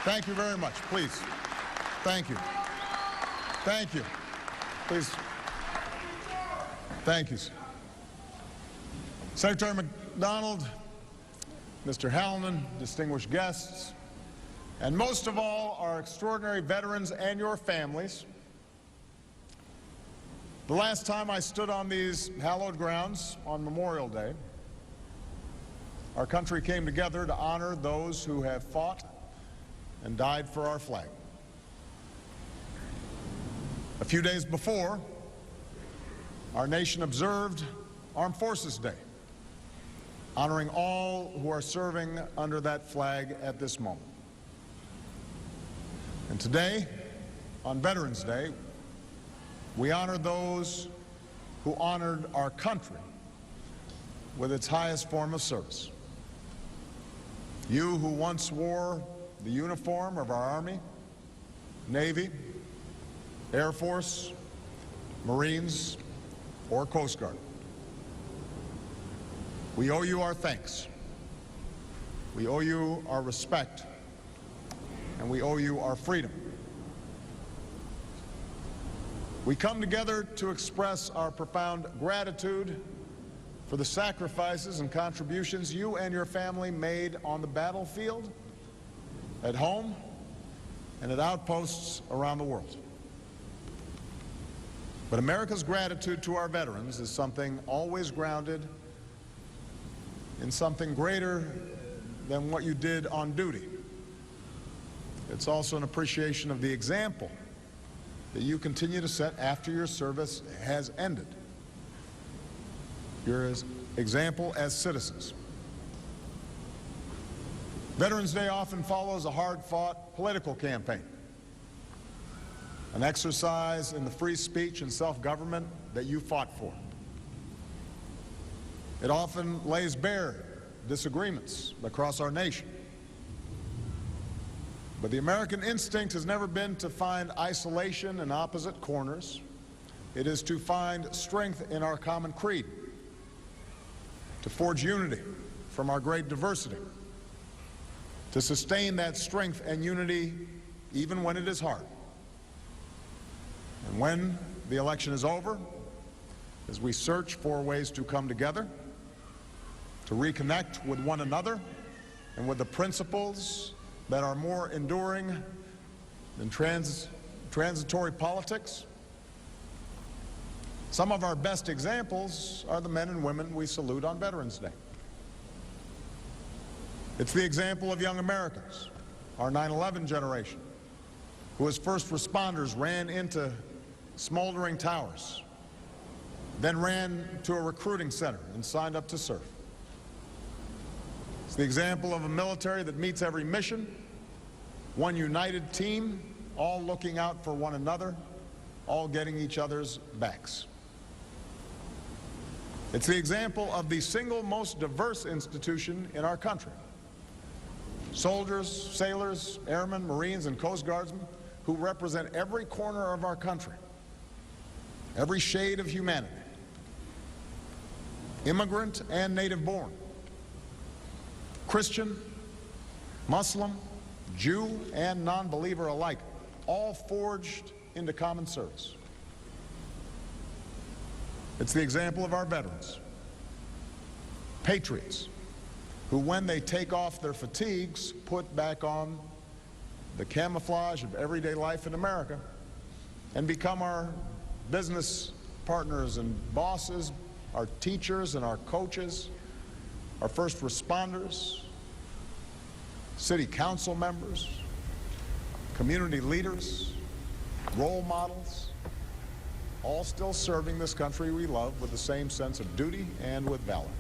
Thank you very much. Please. Thank you. Thank you. Please. Thank you, sir. Secretary McDonald, Mr. Hallinan, distinguished guests, and most of all, our extraordinary veterans and your families. The last time I stood on these hallowed grounds on Memorial Day, our country came together to honor those who have fought and died for our flag. A few days before, our nation observed Armed Forces Day, honoring all who are serving under that flag at this moment. And today, on Veterans Day, we honor those who honored our country with its highest form of service. You who once wore the uniform of our Army, Navy, Air Force, Marines, or Coast Guard. We owe you our thanks. We owe you our respect, and we owe you our freedom. We come together to express our profound gratitude for the sacrifices and contributions you and your family made on the battlefield, at home, and at outposts around the world. But America's gratitude to our veterans is something always grounded in something greater than what you did on duty. It's also an appreciation of the example that you continue to set after your service has ended. Your example as citizens. Veterans Day often follows a hard-fought political campaign, an exercise in the free speech and self-government that you fought for. It often lays bare disagreements across our nation. But the American instinct has never been to find isolation in opposite corners. It is to find strength in our common creed, to forge unity from our great diversity, to sustain that strength and unity even when it is hard. And when the election is over, as we search for ways to come together, to reconnect with one another and with the principles that are more enduring than transitory politics, some of our best examples are the men and women we salute on Veterans Day. It's the example of young Americans, our 9/11 generation, who as first responders ran into smoldering towers, then ran to a recruiting center and signed up to serve. It's the example of a military that meets every mission, one united team, all looking out for one another, all getting each other's backs. It's the example of the single most diverse institution in our country. Soldiers, sailors, airmen, Marines, and Coast Guardsmen who represent every corner of our country, every shade of humanity, immigrant and native-born, Christian, Muslim, Jew, and non-believer alike, all forged into common service. It's the example of our veterans, patriots, who when they take off their fatigues, put back on the camouflage of everyday life in America and become our business partners and bosses, our teachers and our coaches, our first responders, city council members, community leaders, role models, all still serving this country we love with the same sense of duty and with valor.